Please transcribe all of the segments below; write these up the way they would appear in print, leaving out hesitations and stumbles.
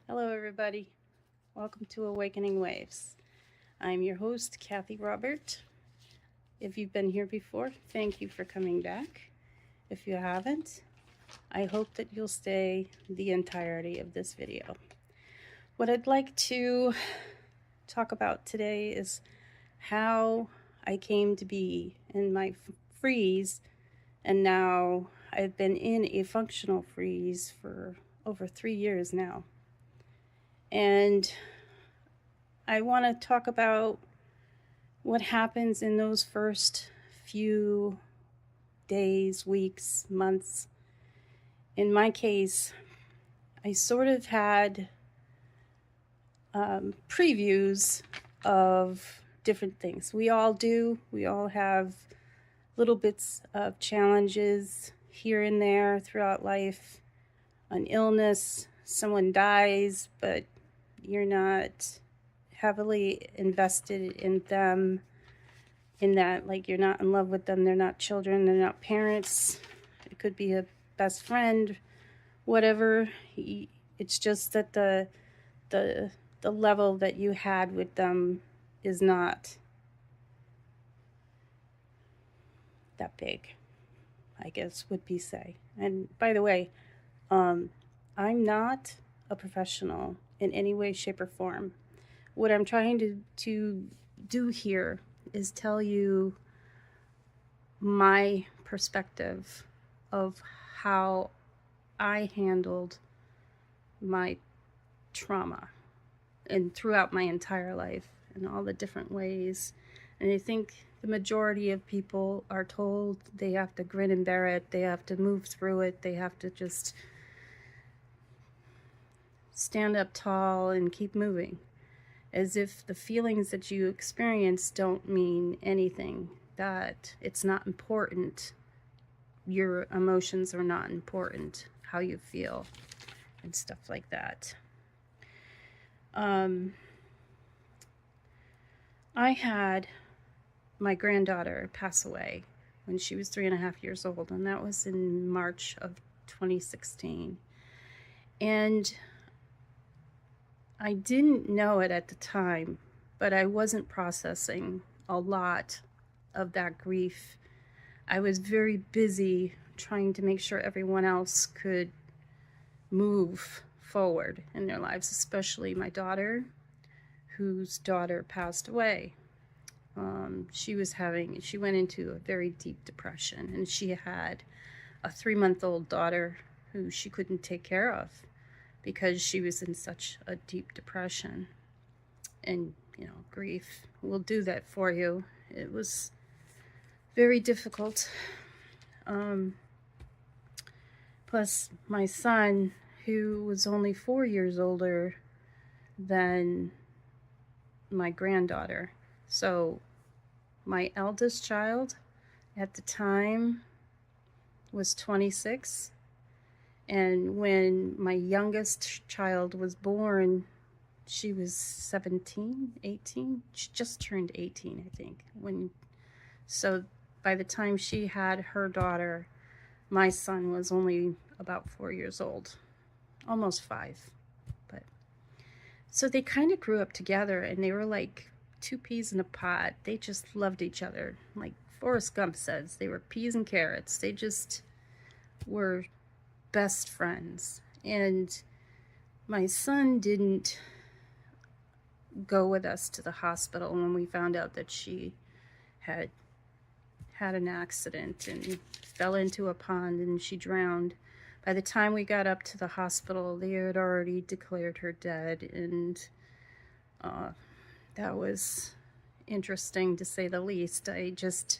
Hello, everybody. Welcome to Awakening Waves. I'm your host, Kathy Robert. If you've been here before, thank you for coming back. If you haven't, I hope that you'll stay the entirety of this video. What I'd like to talk about today is how I came to be in my freeze, and now I've been in a functional freeze for over 3 years now. And I want to talk about what happens in those first few days, weeks, months. In my case, I sort of had previews of different things. We all do. We all have little bits of challenges here and there throughout life. An illness, someone dies, but you're not heavily invested in them, in that, like, you're not in love with them, they're not children, they're not parents, it could be a best friend, whatever. It's just that the level that you had with them is not that big, I guess would be say. And by the way, I'm not a professional in any way, shape, or form. What I'm trying to do here is tell you my perspective of how I handled my trauma and throughout my entire life in all the different ways. And I think the majority of people are told they have to grin and bear it, they have to move through it, they have to just stand up tall and keep moving, as if the feelings that you experience don't mean anything, that it's not important, your emotions are not important, how you feel, and stuff like that. I had my granddaughter pass away when she was 3.5 years old, and that was in March of 2016. And I didn't know it at the time, but I wasn't processing a lot of that grief. I was very busy trying to make sure everyone else could move forward in their lives, especially my daughter, whose daughter passed away. She went into a very deep depression, and she had a 3-month-old daughter who she couldn't take care of because she was in such a deep depression. And, grief will do that for you. It was very difficult. Plus, my son, who was only 4 years older than my granddaughter. So, my eldest child at the time was 26. And when my youngest child was born, she was 17, 18. She just turned 18, I think. So by the time she had her daughter, my son was only about 4 years old, almost 5. But so they kind of grew up together, and they were like two peas in a pod. They just loved each other. Like Forrest Gump says, they were peas and carrots. They just were best friends. And my son didn't go with us to the hospital when we found out that she had an accident and fell into a pond and she drowned. By the time we got up to the hospital, they had already declared her dead, and that was interesting, to say the least. I just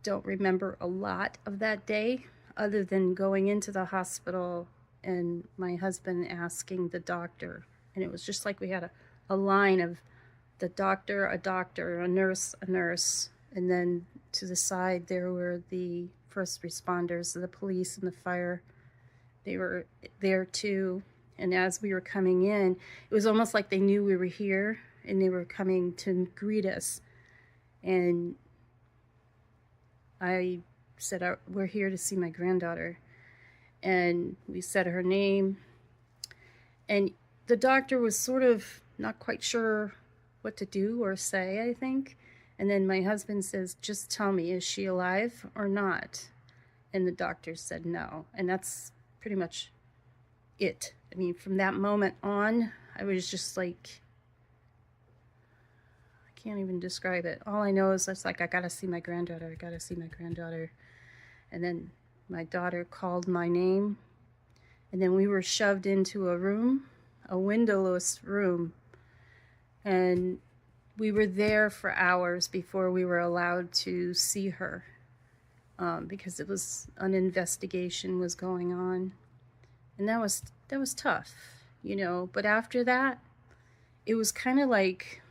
don't remember a lot of that day, other than going into the hospital and my husband asking the doctor. And it was just like we had a line of the doctor, a nurse, and then to the side there were the first responders, the police and the fire. They were there too. And as we were coming in, it was almost like they knew we were here and they were coming to greet us. And I said, we're here to see my granddaughter. And we said her name. And the doctor was sort of not quite sure what to do or say, I think. And then my husband says, just tell me, is she alive or not? And the doctor said no. And that's pretty much it. I mean, from that moment on, I was just like, I can't even describe it. All I know is it's like, I gotta see my granddaughter. I gotta see my granddaughter. And then my daughter called my name. And then we were shoved into a room, a windowless room. And we were there for hours before we were allowed to see her, because it was an investigation was going on. And that was tough, you know. But after that, it was kind of like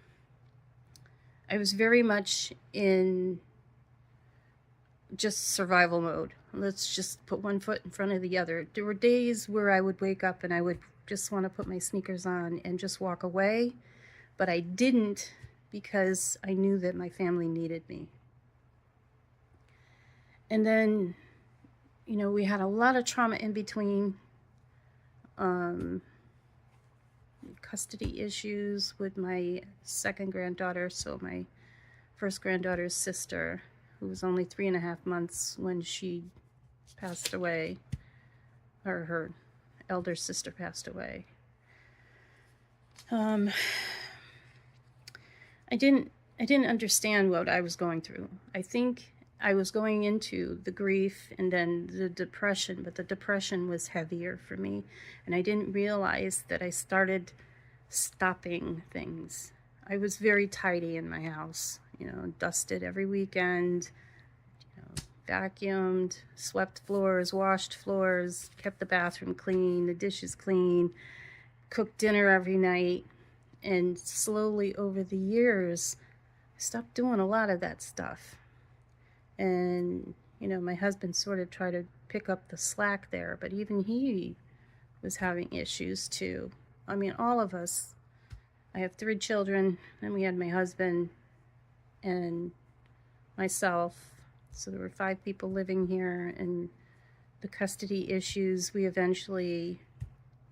I was very much in just survival mode. Let's just put one foot in front of the other. There were days where I would wake up and I would just want to put my sneakers on and just walk away, but I didn't, because I knew that my family needed me. And then, you know, we had a lot of trauma in between. Custody issues with my second granddaughter, so my first granddaughter's sister, who was only 3.5 months when she passed away, or her elder sister passed away. I didn't understand what I was going through. I think I was going into the grief and then the depression, but the depression was heavier for me. And I didn't realize that I started stopping things. I was very tidy in my house, you know, dusted every weekend, you know, vacuumed, swept floors, washed floors, kept the bathroom clean, the dishes clean, cooked dinner every night. And slowly over the years, I stopped doing a lot of that stuff. And, you know, my husband sort of tried to pick up the slack there, but even he was having issues too. I mean, all of us. I have 3 children, and we had my husband and myself. So there were 5 people living here, and the custody issues, we eventually,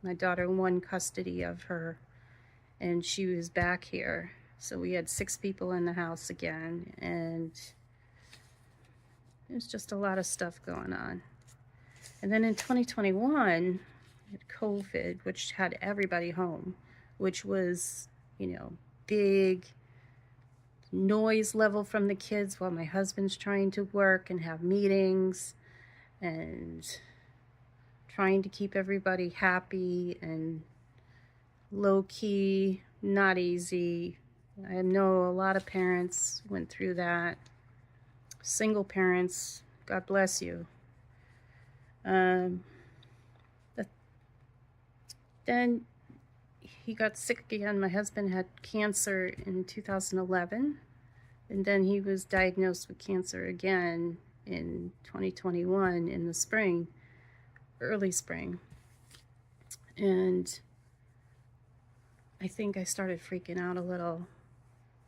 my daughter won custody of her, and she was back here. So we had 6 people in the house again, and there's just a lot of stuff going on. And then in 2021, we had COVID, which had everybody home, which was, you know, big noise level from the kids while my husband's trying to work and have meetings and trying to keep everybody happy and low key, not easy. I know a lot of parents went through that. Single parents, God bless you. Then he got sick again. My husband had cancer in 2011, and then he was diagnosed with cancer again in 2021 in the spring, early spring. And I think I started freaking out a little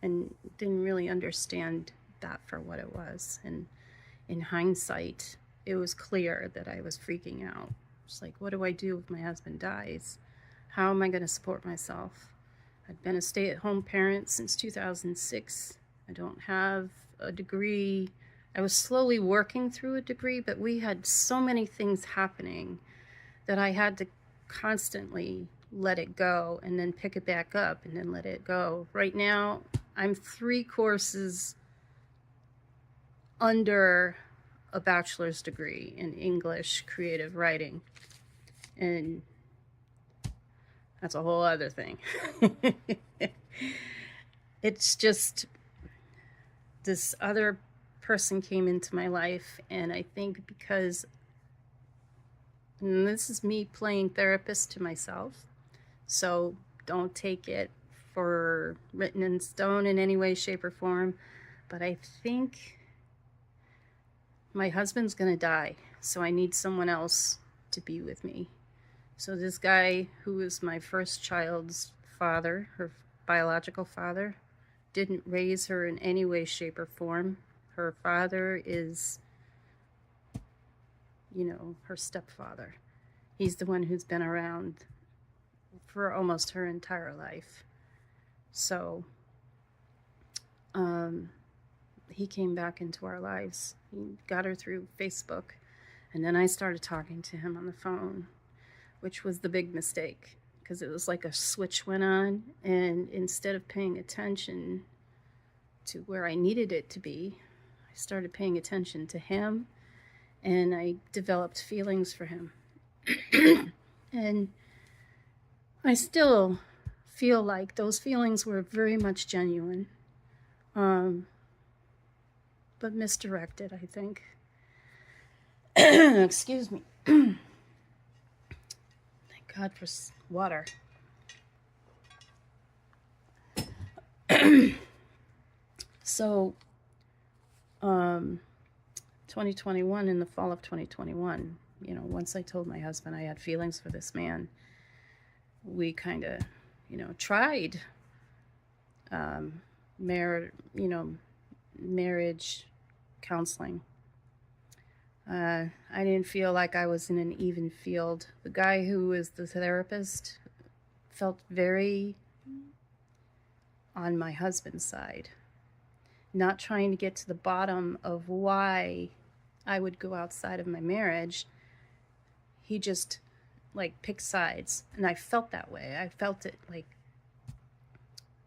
and didn't really understand that for what it was. And in hindsight, it was clear that I was freaking out. It's like, what do I do if my husband dies? How am I going to support myself? I've been a stay-at-home parent since 2006. I don't have a degree. I was slowly working through a degree, but we had so many things happening that I had to constantly let it go and then pick it back up and then let it go. Right now, I'm 3 courses under a bachelor's degree in English creative writing. And that's a whole other thing. It's just this other person came into my life, and I think because, and this is me playing therapist to myself, so don't take it for written in stone in any way, shape, or form, but I think my husband's gonna die, so I need someone else to be with me. So this guy, who was my first child's father, her biological father, didn't raise her in any way, shape, or form. Her father is, you know, her stepfather. He's the one who's been around for almost her entire life. So he came back into our lives. He got her through Facebook, and then I started talking to him on the phone, which was the big mistake, because it was like a switch went on, and instead of paying attention to where I needed it to be, I started paying attention to him, and I developed feelings for him. And I still feel like those feelings were very much genuine, but misdirected, I think. Excuse me. Thank God for water. So, 2021, in the fall of 2021, once I told my husband I had feelings for this man, we kind of, tried marriage counseling. I didn't feel like I was in an even field. The guy who was the therapist felt very on my husband's side, not trying to get to the bottom of why I would go outside of my marriage. He just picked sides, and I felt that way. I felt it, like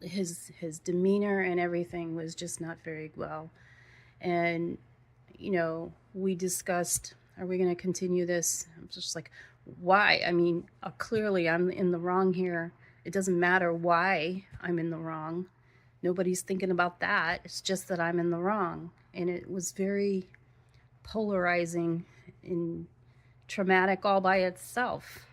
his demeanor and everything was just not very well. And we discussed, are we going to continue this? I'm just like, why? I mean, clearly I'm in the wrong here. It doesn't matter why I'm in the wrong. Nobody's thinking about that. It's just that I'm in the wrong. And it was very polarizing and traumatic all by itself,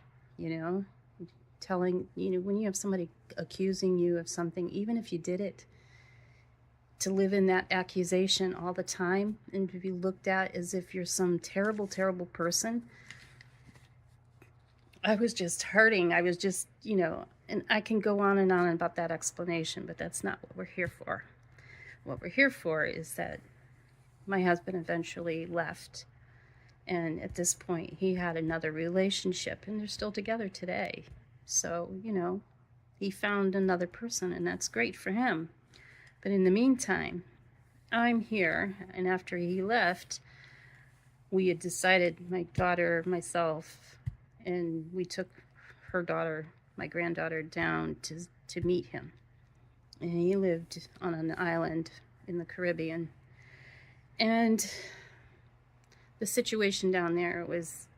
telling, when you have somebody accusing you of something, even if you did it, to live in that accusation all the time and to be looked at as if you're some terrible, terrible person. I was just hurting. I was just, and I can go on and on about that explanation, but that's not what we're here for. What we're here for is that my husband eventually left, and at this point he had another relationship, and they're still together today. So, he found another person, and that's great for him. But in the meantime, I'm here, and after he left, we had decided, my daughter, myself, and we took her daughter, my granddaughter, down to meet him. And he lived on an island in the Caribbean. And the situation down there was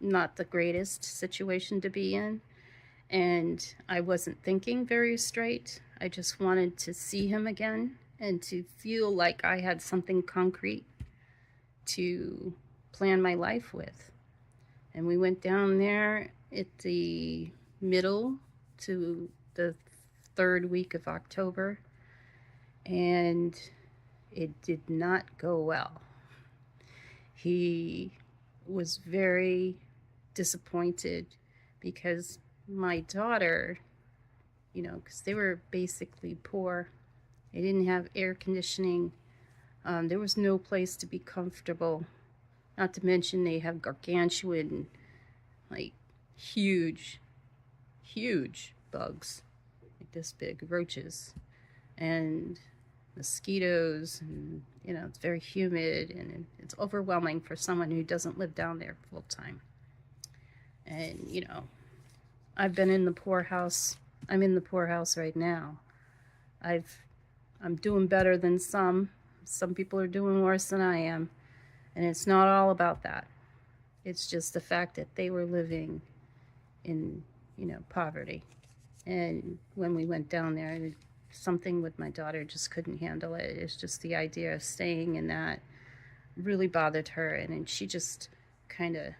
not the greatest situation to be in. And I wasn't thinking very straight. I just wanted to see him again and to feel like I had something concrete to plan my life with. And we went down there at the middle to the third week of October, and it did not go well. He was very disappointed because my daughter, because they were basically poor. They didn't have air conditioning. There was no place to be comfortable. Not to mention they have gargantuan, huge bugs, like this big, roaches, and mosquitoes, and it's very humid, and it's overwhelming for someone who doesn't live down there full time. And I've been in the poorhouse. I'm in the poorhouse right now. I'm doing better than some. Some people are doing worse than I am. And it's not all about that. It's just the fact that they were living in, poverty. And when we went down there, something with my daughter just couldn't handle it. It's just the idea of staying in that really bothered her. And then she just kind of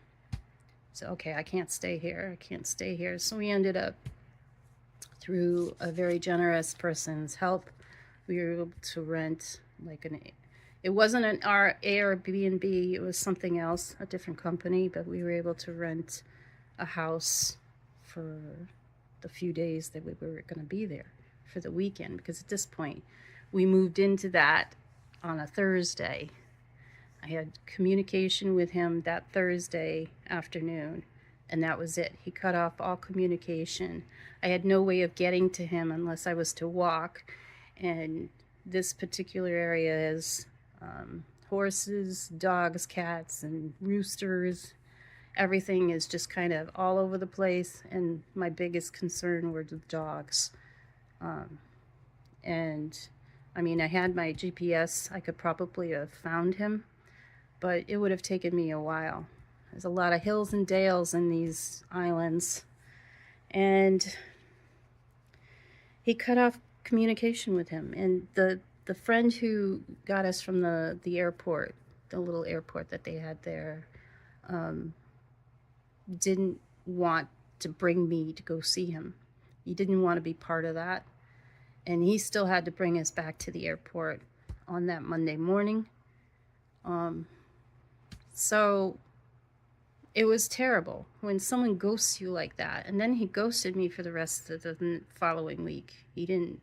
said, okay, I can't stay here. I can't stay here. So we ended up, through a very generous person's help, we were able to rent it wasn't an Airbnb, it was something else, a different company, but we were able to rent a house for the few days that we were going to be there for the weekend, because at this point we moved into that on a Thursday. I had communication with him that Thursday afternoon, and that was it. He cut off all communication. I had no way of getting to him unless I was to walk, and this particular area is horses, dogs, cats, and roosters. Everything is just kind of all over the place, and my biggest concern were the dogs. And I mean, I had my GPS. I could probably have found him, but it would have taken me a while. There's a lot of hills and dales in these islands, and he cut off communication with him. And the friend who got us from the airport, the little airport that they had there, didn't want to bring me to go see him. He didn't want to be part of that. And he still had to bring us back to the airport on that Monday morning. So it was terrible when someone ghosts you like that. And then he ghosted me for the rest of the following week. He didn't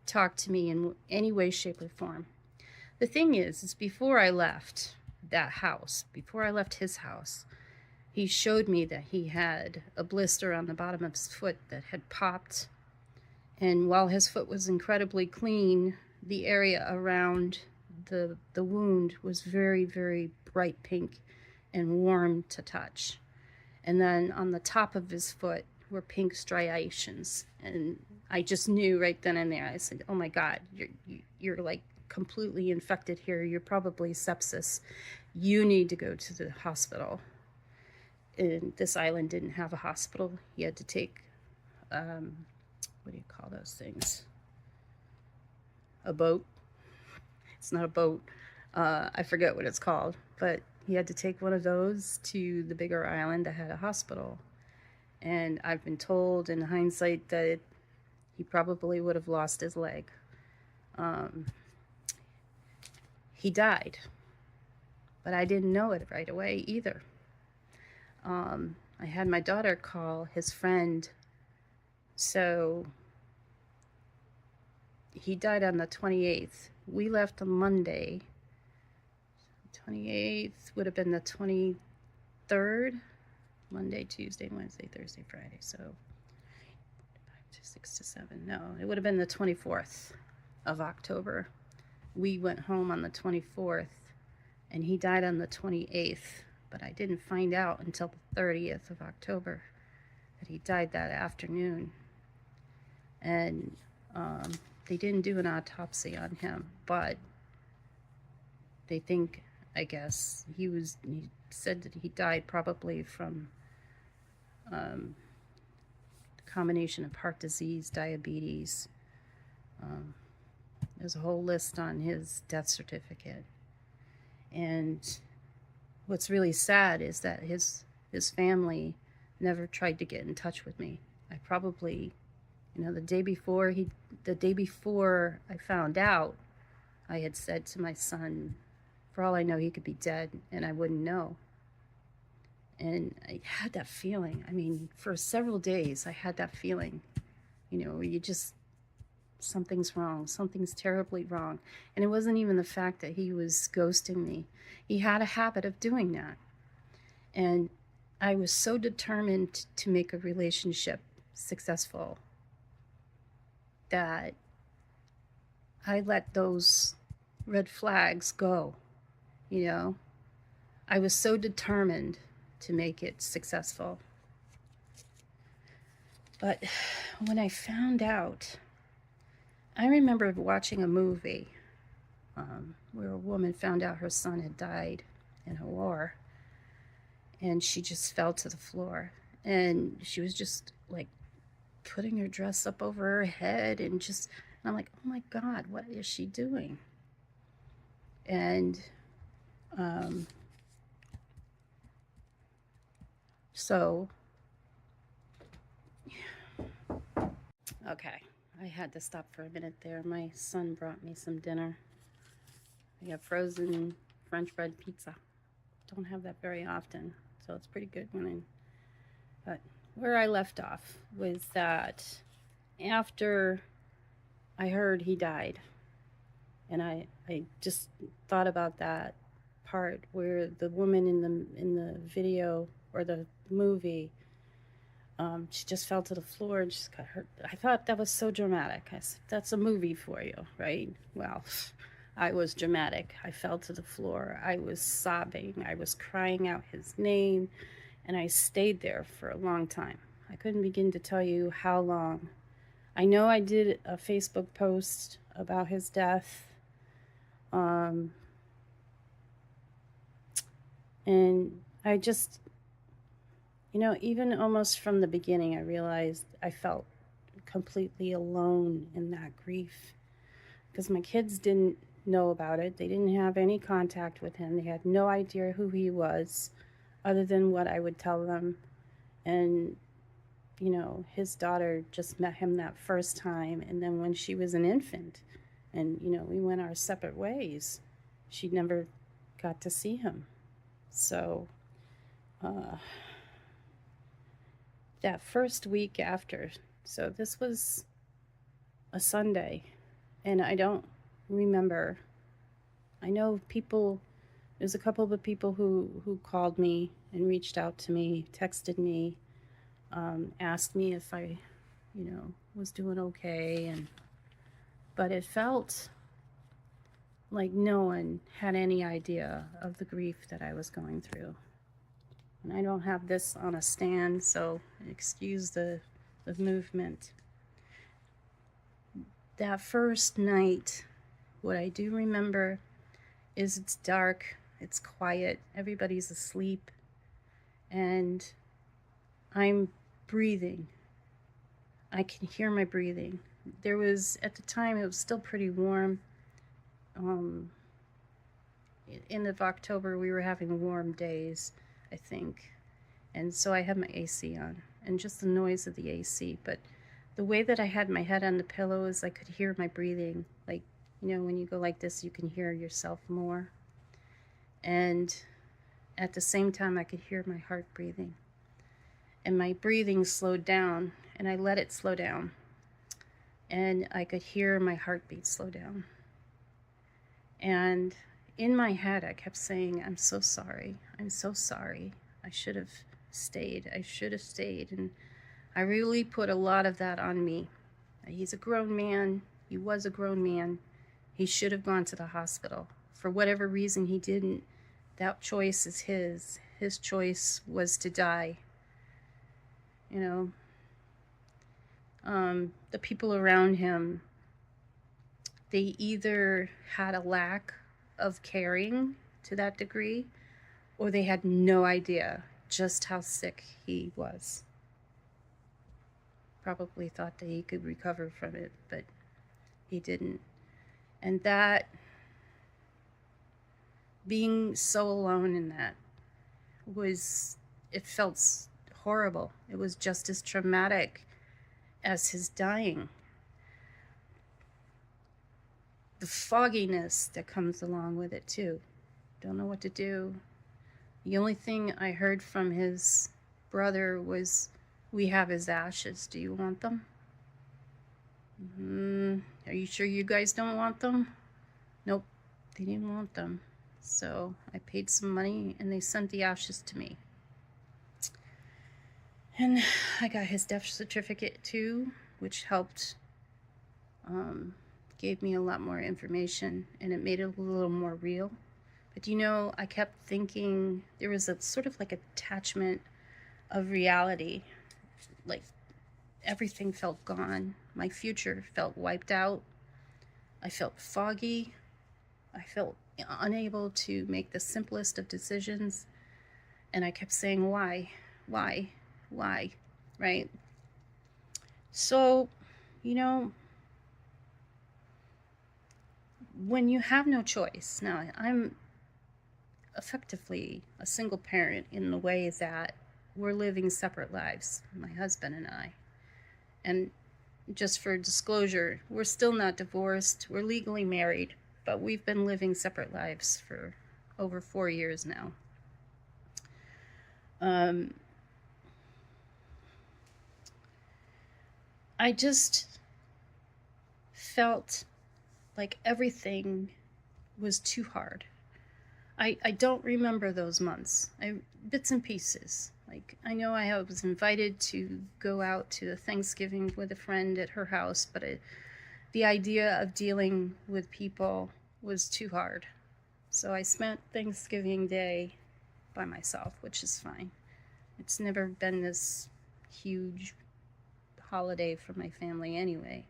talk to me in any way, shape, or form. The thing is before I left that house, before I left his house, he showed me that he had a blister on the bottom of his foot that had popped. And while his foot was incredibly clean, the area around the wound was very, very bright pink and warm to touch. And then on the top of his foot were pink striations. And I just knew right then and there. I said, oh my God, you're like completely infected here. You're probably sepsis. You need to go to the hospital. And this island didn't have a hospital. He had to take, what do you call those things? A boat. It's not a boat. I forget what it's called, but he had to take one of those to the bigger island that had a hospital. And I've been told in hindsight that he probably would have lost his leg. He died, but I didn't know it right away either. I had my daughter call his friend. So he died on the 28th. We left on Monday. 28th would have been the 23rd. Monday, Tuesday, Wednesday, Thursday, Friday. So 5 to 6 to 7. No, it would have been the 24th of October. We went home on the 24th, and he died on the 28th. But I didn't find out until the 30th of October that he died that afternoon. And they didn't do an autopsy on him, but they think, I guess, he said that he died probably from a combination of heart disease, diabetes. There's a whole list on his death certificate. And what's really sad is that his family never tried to get in touch with me. I probably, the day before I found out, I had said to my son, for all I know, he could be dead and I wouldn't know. And I had that feeling. I mean, for several days, I had that feeling, something's wrong. Something's terribly wrong. And it wasn't even the fact that he was ghosting me. He had a habit of doing that. And I was so determined to make a relationship successful that I let those red flags go, I was so determined to make it successful. But when I found out, I remember watching a movie where a woman found out her son had died in a war, and she just fell to the floor, and she was just like putting her dress up over her head, and I'm like, oh my God, what is she doing? And so okay, I had to stop for a minute there. My son brought me some dinner. I got frozen French bread pizza. Don't have that very often, so it's pretty good but where I left off was that after I heard he died, and I just thought about that part where the woman in the video, or the movie, she just fell to the floor and just got hurt. I thought that was so dramatic. I said, that's a movie for you, right? Well, I was dramatic. I fell to the floor. I was sobbing. I was crying out his name, and I stayed there for a long time. I couldn't begin to tell you how long. I know I did a Facebook post about his death. And I just, even almost from the beginning, I realized I felt completely alone in that grief because my kids didn't know about it. They didn't have any contact with him. They had no idea who he was other than what I would tell them. And, his daughter just met him that first time. And then when she was an infant and, we went our separate ways, she never got to see him. So, that first week after, so this was a Sunday, and I don't remember. I know there's a couple of people who called me and reached out to me, texted me, asked me if I, was doing okay, but it felt like no one had any idea of the grief that I was going through. And I don't have this on a stand, so excuse the movement. That first night, what I do remember is it's dark, it's quiet, everybody's asleep, and I'm breathing. I can hear my breathing. There was, at the time, it was still pretty warm. End of October, we were having warm days, I think. And so I had my AC on, and just the noise of the AC. But the way that I had my head on the pillow is I could hear my breathing. Like, when you go like this, you can hear yourself more. And at the same time, I could hear my heart breathing. And my breathing slowed down, and I let it slow down. And I could hear my heartbeat slow down. And in my head, I kept saying, I'm so sorry. I'm so sorry. I should have stayed. I should have stayed. And I really put a lot of that on me. He's a grown man. He was a grown man. He should have gone to the hospital. For whatever reason he didn't, that choice is his. His choice was to die. The people around him, they either had a lack of caring to that degree, or they had no idea just how sick he was. Probably thought that he could recover from it, but he didn't. And that, being so alone in that, it felt horrible. It was just as traumatic as his dying. The fogginess that comes along with it too. Don't know what to do. The only thing I heard from his brother was, we have his ashes. Do you want them? Are you sure you guys don't want them? Nope, they didn't want them. So I paid some money and they sent the ashes to me. And I got his death certificate too, which helped, gave me a lot more information, and it made it a little more real. But I kept thinking there was a sort of like attachment of reality. Like everything felt gone. My future felt wiped out. I felt foggy. I felt unable to make the simplest of decisions. And I kept saying, why, right? So, when you have no choice, now I'm effectively a single parent in the way that we're living separate lives, my husband and I. And just for disclosure, we're still not divorced. We're legally married, but we've been living separate lives for over 4 years now. I just felt like everything was too hard. I don't remember those months. Bits and pieces. Like, I know I was invited to go out to a Thanksgiving with a friend at her house, but the idea of dealing with people was too hard. So I spent Thanksgiving Day by myself, which is fine. It's never been this huge holiday for my family anyway.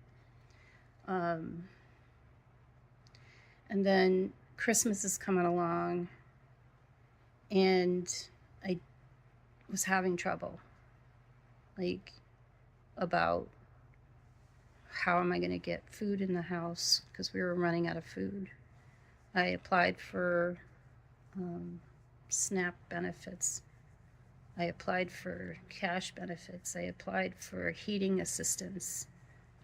And then Christmas is coming along, and I was having trouble, like, about how am I going to get food in the house, because we were running out of food. I applied for SNAP benefits. I applied for cash benefits. I applied for heating assistance.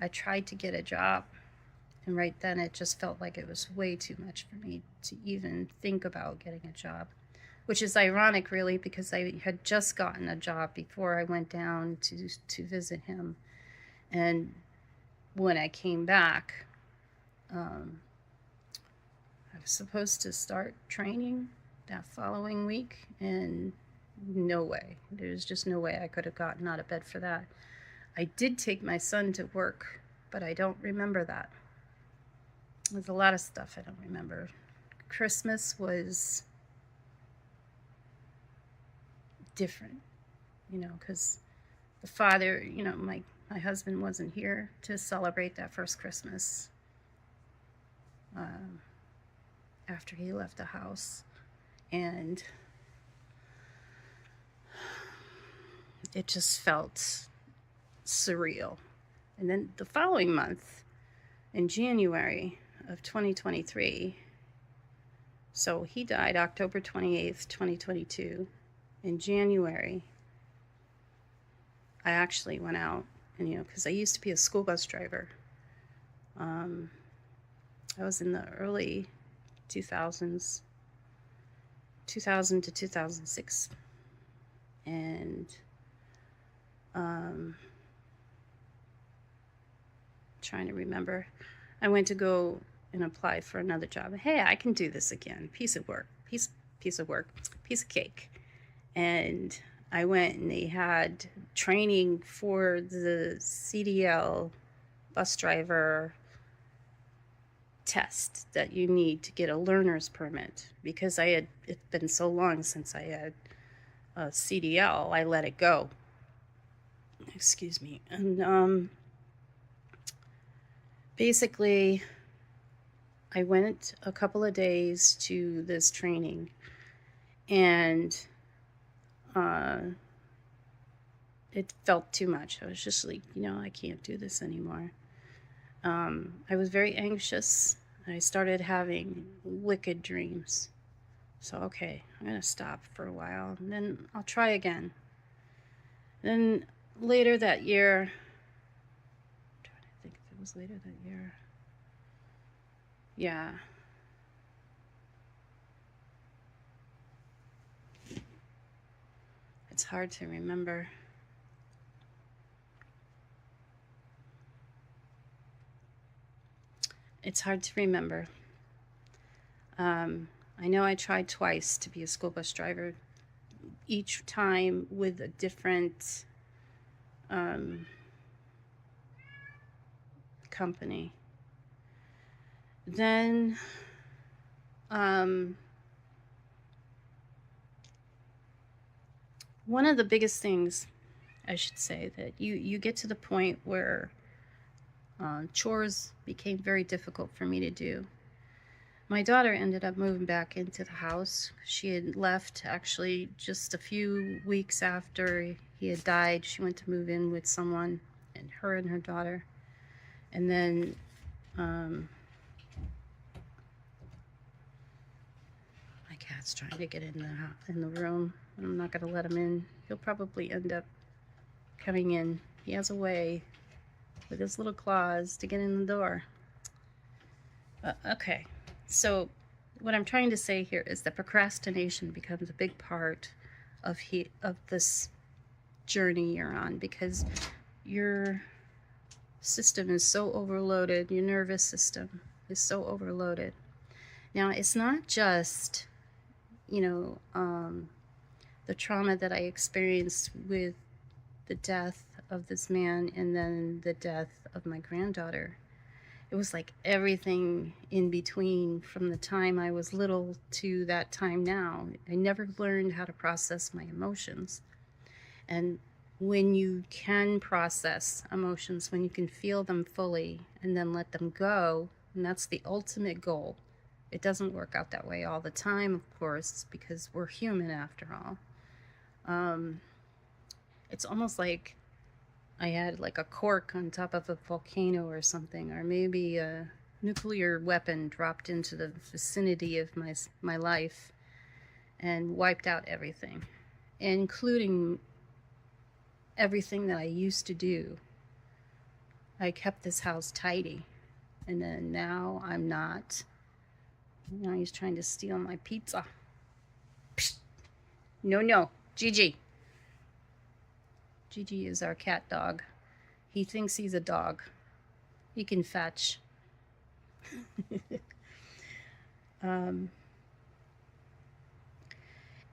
I tried to get a job, and right then it just felt like it was way too much for me to even think about getting a job, which is ironic, really, because I had just gotten a job before I went down to visit him. And when I came back, I was supposed to start training that following week, and no way. There's just no way I could have gotten out of bed for that. I did take my son to work, but I don't remember that. There's a lot of stuff I don't remember. Christmas was different, because the father, my husband wasn't here to celebrate that first Christmas after he left the house. And it just felt surreal. And then the following month, in January of 2023, so he died October 28th, 2022. In January, I actually went out, and because I used to be a school bus driver. I was in the early 2000s, 2000 to 2006, and trying to remember, I went to go and apply for another job. Hey, I can do this again. Piece of cake. And I went, and they had training for the CDL bus driver test that you need to get a learner's permit, because it's been so long since I had a CDL, I let it go. Excuse me. And basically, I went a couple of days to this training, and it felt too much. I was just like, I can't do this anymore. I was very anxious. I started having wicked dreams. So, okay, I'm going to stop for a while, and then I'll try again. Then later that year, I'm trying to think if it was later that year. Yeah. It's hard to remember. It's hard to remember. I know I tried twice to be a school bus driver, each time with a different company. Then one of the biggest things, I should say, that you get to the point where chores became very difficult for me to do. My daughter ended up moving back into the house. She had left actually just a few weeks after he had died. She went to move in with someone, and her daughter. And then my cat's trying to get in the room. I'm not going to let him in. He'll probably end up coming in. He has a way with his little claws to get in the door. Okay, so what I'm trying to say here is that procrastination becomes a big part of this journey you're on, because your system is so overloaded. Your nervous system is so overloaded. Now, it's not just the trauma that I experienced with the death of this man and then the death of my granddaughter. It was like everything in between from the time I was little to that time now. I never learned how to process my emotions. And when you can process emotions, when you can feel them fully and then let them go, and that's the ultimate goal. It doesn't work out that way all the time, of course, because we're human after all. It's almost like I had like a cork on top of a volcano or something, or maybe a nuclear weapon dropped into the vicinity of my life and wiped out everything, including everything that I used to do. I kept this house tidy, and then now I'm not. Now he's trying to steal my pizza. Psst. No, Gigi. Gigi is our cat dog. He thinks he's a dog. He can fetch. And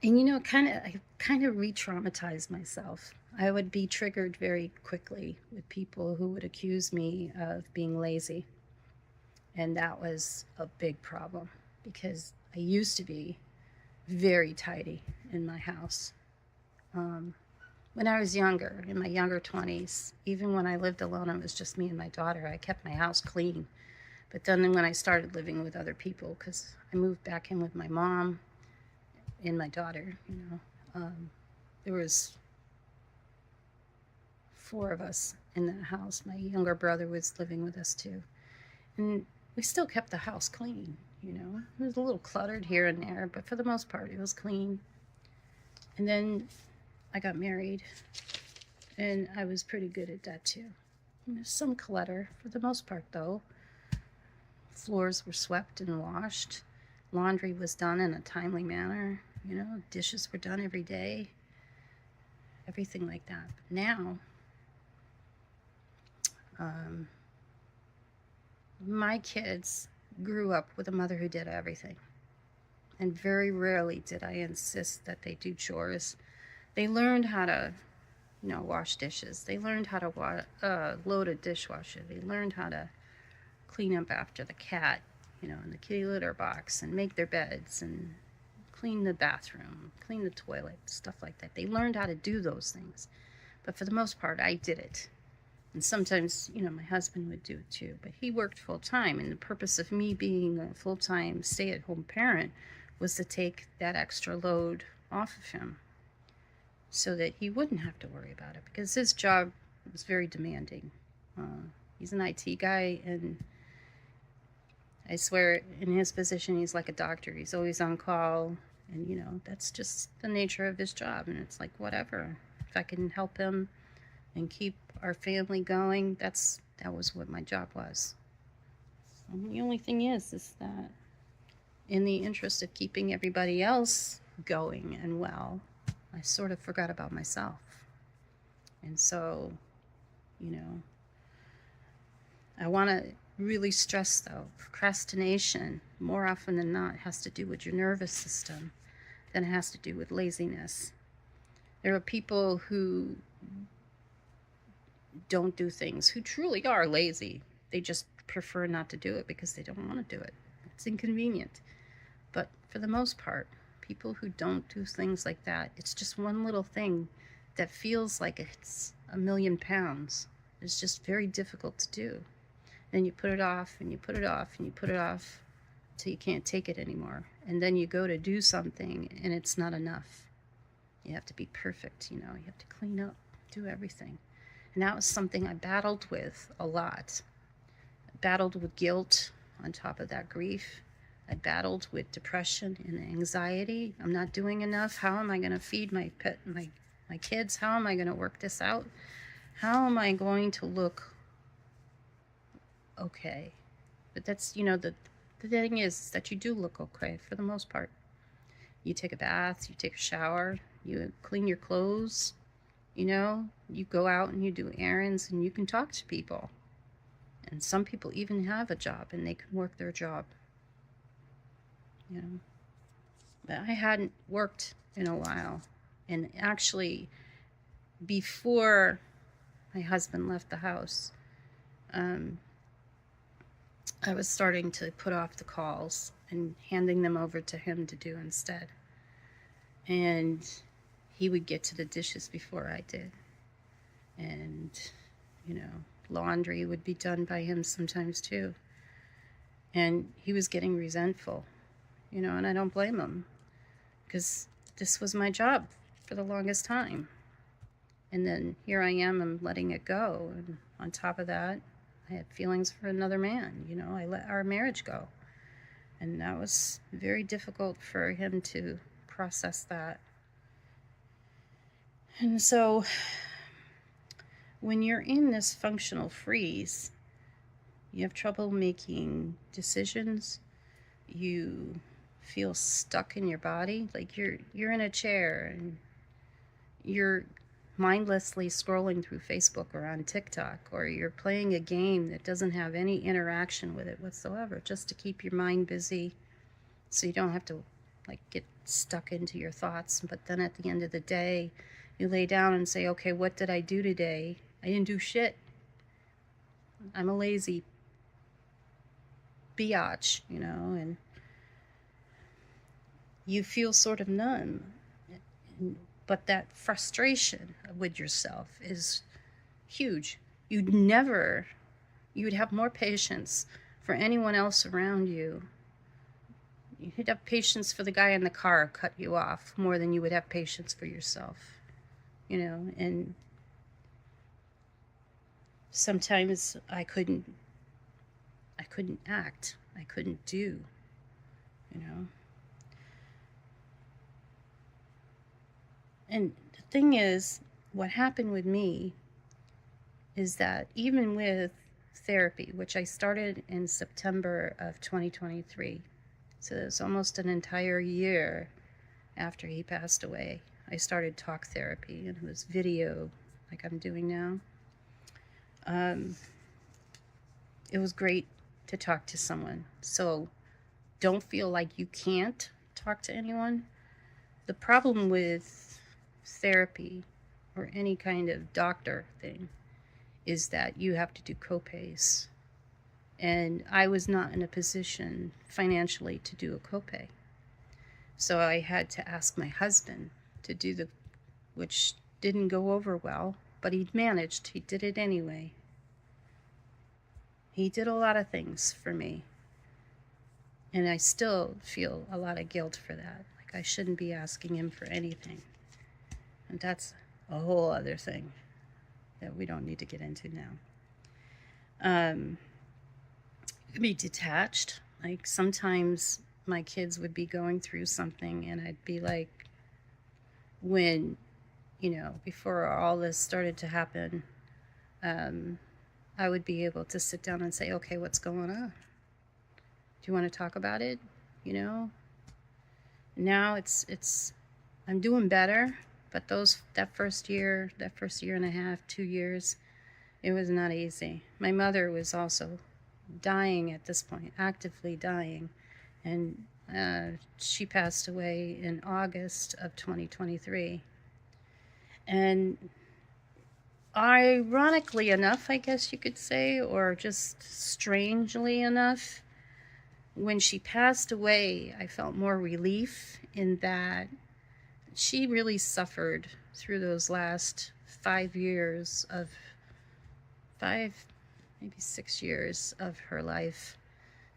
I kind of re-traumatized myself. I would be triggered very quickly with people who would accuse me of being lazy. And that was a big problem because I used to be very tidy in my house. When I was younger, in my younger 20s, even when I lived alone, it was just me and my daughter, I kept my house clean. But then when I started living with other people, because I moved back in with my mom and my daughter, there was 4 of us in that house. My younger brother was living with us too. And we still kept the house clean, It was a little cluttered here and there, but for the most part, it was clean. And then I got married, and I was pretty good at that too. There's some clutter, for the most part though. Floors were swept and washed. Laundry was done in a timely manner. Dishes were done every day. Everything like that. But now, my kids grew up with a mother who did everything. And very rarely did I insist that they do chores. They learned how to, wash dishes. They learned how to load a dishwasher. They learned how to clean up after the cat, in the kitty litter box, and make their beds and clean the bathroom, clean the toilet, stuff like that. They learned how to do those things. But for the most part, I did it. And sometimes, my husband would do it too. But he worked full time, and the purpose of me being a full-time stay-at-home parent was to take that extra load off of him so that he wouldn't have to worry about it, because his job was very demanding. He's an IT guy, and I swear in his position he's like a doctor. He's always on call, and that's just the nature of his job. And it's like, whatever, if I can help him and keep our family going, that was what my job was. And the only thing is that in the interest of keeping everybody else going and well, I sort of forgot about myself. And so, I want to really stress though, procrastination more often than not has to do with your nervous system than it has to do with laziness. There are people who don't do things, who truly are lazy. They just prefer not to do it because they don't want to do it. It's inconvenient. But for the most part, people who don't do things like that, it's just one little thing that feels like it's 1,000,000 pounds. It's just very difficult to do. Then you put it off, and you put it off, and you put it off till you can't take it anymore. And then you go to do something, and it's not enough. You have to be perfect, you have to clean up, do everything. And that was something I battled with a lot. I battled with guilt on top of that grief. I battled with depression and anxiety. I'm not doing enough. How am I going to feed my kids? How am I going to work this out? How am I going to look okay? But that's, the thing is that you do look okay for the most part. You take a bath, you take a shower, you clean your clothes, you go out and you do errands, and you can talk to people. And some people even have a job and they can work their job. But I hadn't worked in a while. And actually, before my husband left the house, I was starting to put off the calls and handing them over to him to do instead. And he would get to the dishes before I did. And, laundry would be done by him sometimes too. And he was getting resentful, and I don't blame him, because this was my job for the longest time. And then here I am letting it go. And on top of that, I had feelings for another man. I let our marriage go. And that was very difficult for him to process that. And so when you're in this functional freeze, you have trouble making decisions. You feel stuck in your body, like you're in a chair and you're mindlessly scrolling through Facebook or on TikTok, or you're playing a game that doesn't have any interaction with it whatsoever, just to keep your mind busy so you don't have to get stuck into your thoughts. But then at the end of the day, you lay down and say, okay, what did I do today? I didn't do shit. I'm a lazy biatch, and you feel sort of numb. But that frustration with yourself is huge. You would have more patience for anyone else around you. You'd have patience for the guy in the car cut you off more than you would have patience for yourself, and sometimes I couldn't act. I couldn't do, And the thing is, what happened with me is that even with therapy, which I started in September of 2023, so it was almost an entire year after he passed away, I started talk therapy, and it was video like I'm doing now. It was great to talk to someone. So don't feel like you can't talk to anyone. The problem with therapy or any kind of doctor thing is that you have to do copays. And I was not in a position financially to do a copay. So I had to ask my husband to do which didn't go over well, but he managed. He did it anyway. He did a lot of things for me. And I still feel a lot of guilt for that. Like I shouldn't be asking him for anything. And that's a whole other thing that we don't need to get into now. Be detached. Like sometimes my kids would be going through something and I'd be like, when, before all this started to happen, I would be able to sit down and say, okay, what's going on? Do you want to talk about it? Now I'm doing better, but that first year and a half, 2 years, it was not easy. My mother was also dying at this point, actively dying, and she passed away in August of 2023. And ironically enough, I guess you could say, or just strangely enough, when she passed away, I felt more relief in that she really suffered through those last 5 years of 5, maybe 6 years of her life.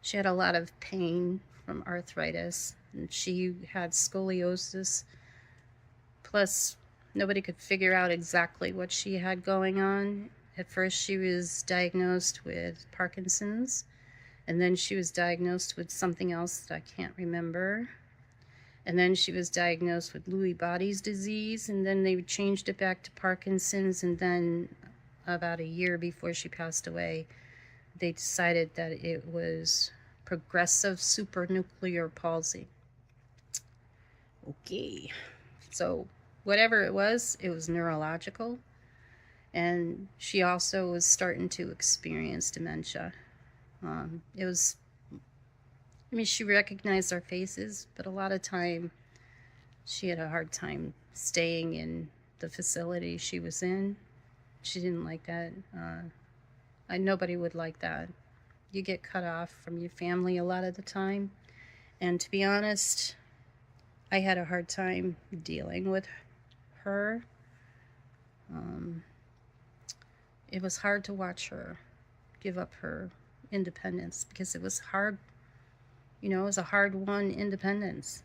She had a lot of pain from arthritis, and she had scoliosis. Plus, nobody could figure out exactly what she had going on. At first, she was diagnosed with Parkinson's, and then she was diagnosed with something else that I can't remember. And then she was diagnosed with Lewy body's disease, and then they changed it back to Parkinson's, and then about a year before she passed away, they decided that it was progressive supranuclear palsy. Okay, so whatever it was neurological, and she also was starting to experience dementia. She recognized our faces, but a lot of time She had a hard time staying in the facility she was in. She didn't like that. Nobody would like that. You get cut off from your family a lot of the time. And to be honest, I had a hard time dealing with her. It was hard to watch her give up her independence, because it was hard. It was a hard-won independence.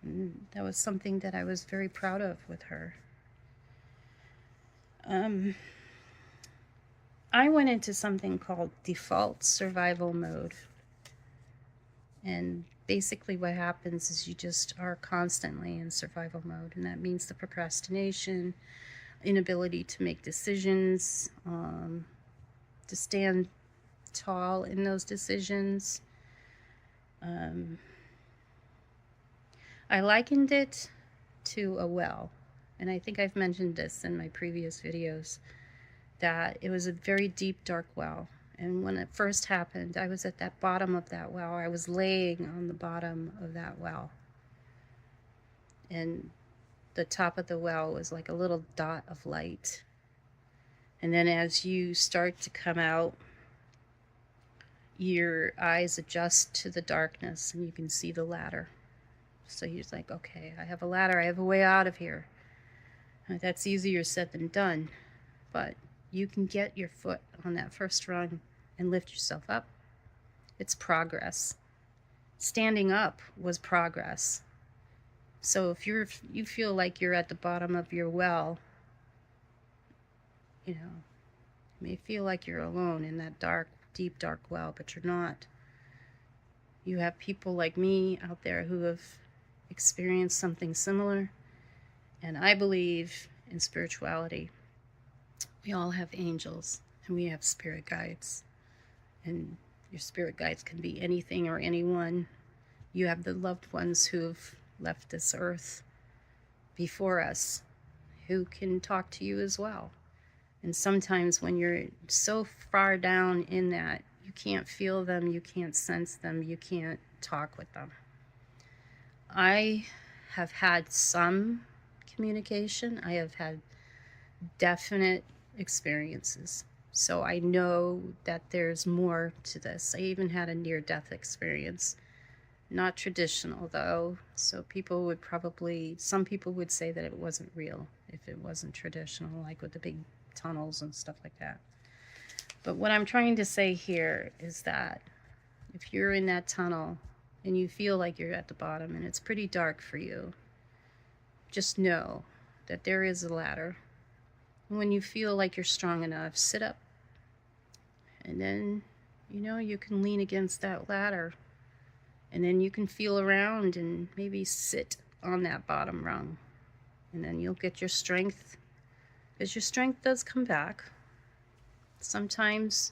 And that was something that I was very proud of with her. I went into something called default survival mode. And basically what happens is you just are constantly in survival mode. And that means the procrastination, inability to make decisions, to stand tall in those decisions. I likened it to a well. And I think I've mentioned this in my previous videos, that it was a very deep, dark well. And when it first happened, I was at that bottom of that well. I was laying on the bottom of that well. And the top of the well was like a little dot of light. And then as you start to come out, your eyes adjust to the darkness and you can see the ladder. So you're like, okay, I have a ladder. I have a way out of here. That's easier said than done. But you can get your foot on that first rung and lift yourself up. It's progress. Standing up was progress. So if you feel like you're at the bottom of your well, you may feel like you're alone in that dark, deep, dark well, but you're not. You have people like me out there who have experienced something similar, and I believe in spirituality. We all have angels, and we have spirit guides. And your spirit guides can be anything or anyone. You have the loved ones who have left this earth before us, who can talk to you as well. And sometimes when you're so far down in that, you can't feel them, you can't sense them, you can't talk with them. I have had some communication. I have had definite experiences. So I know that there's more to this. I even had a near-death experience. Not traditional though, so some people would say that it wasn't real if it wasn't traditional, like with the big tunnels and stuff like that. But what I'm trying to say here is that if you're in that tunnel and you feel like you're at the bottom and it's pretty dark for you, just know that there is a ladder. When you feel like you're strong enough, sit up. And then, you can lean against that ladder. And then you can feel around and maybe sit on that bottom rung. And then you'll get your strength, because your strength does come back. Sometimes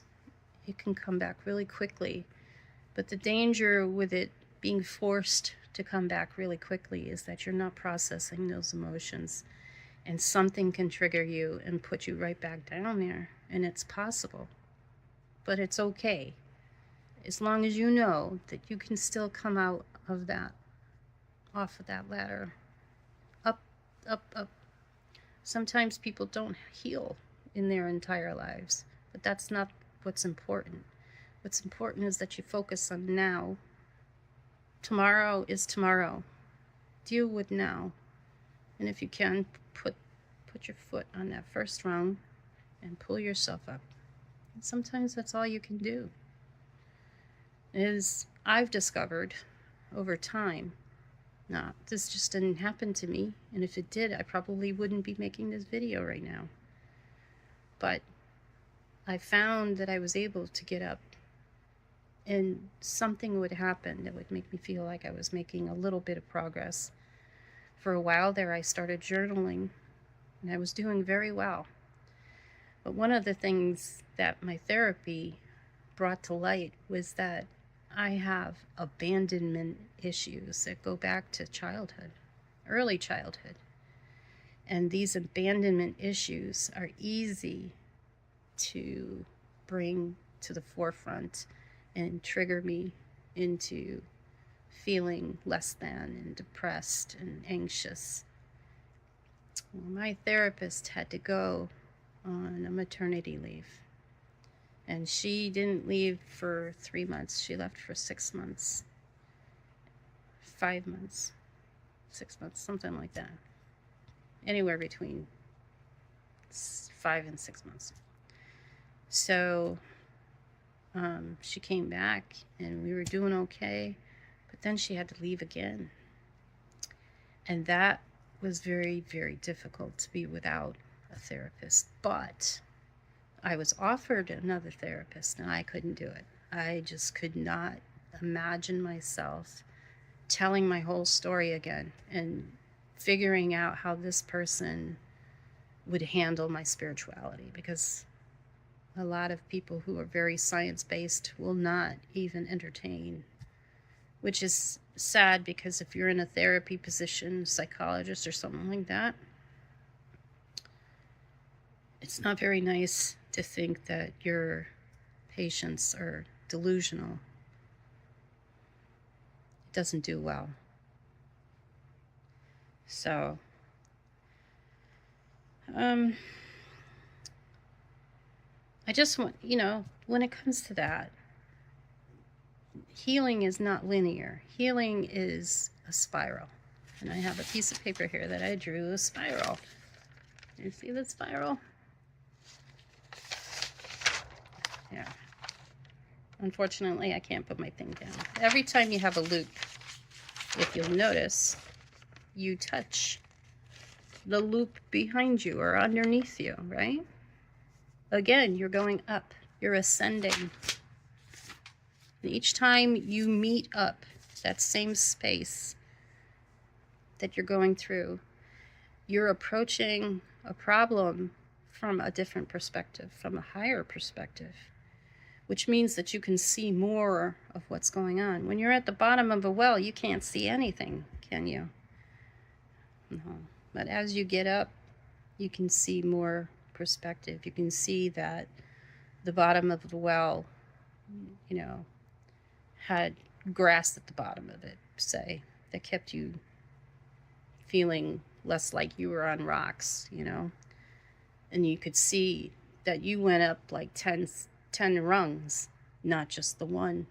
it can come back really quickly. But the danger with it being forced to come back really quickly is that you're not processing those emotions. And something can trigger you and put you right back down there. And it's possible. But it's okay. As long as you know that you can still come out of that, off of that ladder. Up, up, up. Sometimes people don't heal in their entire lives. But that's not what's important. What's important is that you focus on now. Tomorrow is tomorrow. Deal with now. And if you can, put your foot on that first rung and pull yourself up. And sometimes that's all you can do. I've discovered over time, this just didn't happen to me, and if it did, I probably wouldn't be making this video right now. But I found that I was able to get up and something would happen that would make me feel like I was making a little bit of progress. For a while there, I started journaling, and I was doing very well. But one of the things that my therapy brought to light was that I have abandonment issues that go back to childhood, early childhood. And these abandonment issues are easy to bring to the forefront and trigger me into feeling less than and depressed and anxious. Well, my therapist had to go on a maternity leave. And she didn't leave for 3 months. She left for 6 months. 5 months. 6 months, something like that. Anywhere between 5 and 6 months. So she came back and we were doing okay. But then she had to leave again. And that was very, very difficult to be without a therapist. But I was offered another therapist and I couldn't do it. I just could not imagine myself telling my whole story again and figuring out how this person would handle my spirituality, because a lot of people who are very science-based will not even entertain, which is sad, because if you're in a therapy position, psychologist or something like that, it's not very nice to think that your patients are delusional. It doesn't do well. So, I just want, when it comes to that, healing is not linear. Healing is a spiral. And I have a piece of paper here that I drew a spiral. You see the spiral? Yeah. Unfortunately, I can't put my thing down. Every time you have a loop, if you'll notice, you touch the loop behind you or underneath you, right? Again, you're going up. You're ascending. And each time you meet up that same space that you're going through, you're approaching a problem from a different perspective, from a higher perspective, which means that you can see more of what's going on. When you're at the bottom of a well, you can't see anything, can you? No. But as you get up, you can see more perspective. You can see that the bottom of the well, had grass at the bottom of it, say, that kept you feeling less like you were on rocks, And you could see that you went up like 10 rungs, not just the one,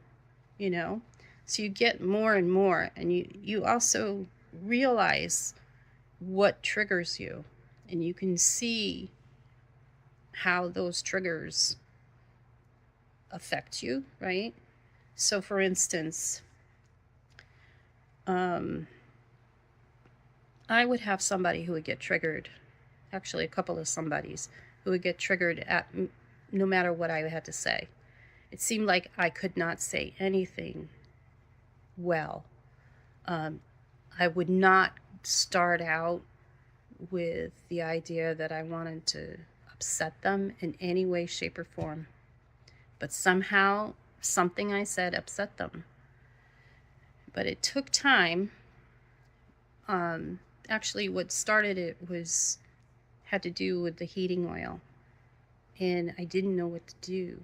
So you get more and more, and you also realize what triggers you, and you can see how those triggers affect you, right? So for instance, I would have somebody who would get triggered, actually a couple of somebodies who would get triggered at no matter what I had to say. It seemed like I could not say anything well. I would not start out with the idea that I wanted to upset them in any way, shape, or form. But somehow, something I said upset them. But it took time. Actually, what started it had to do with the heating oil. And I didn't know what to do.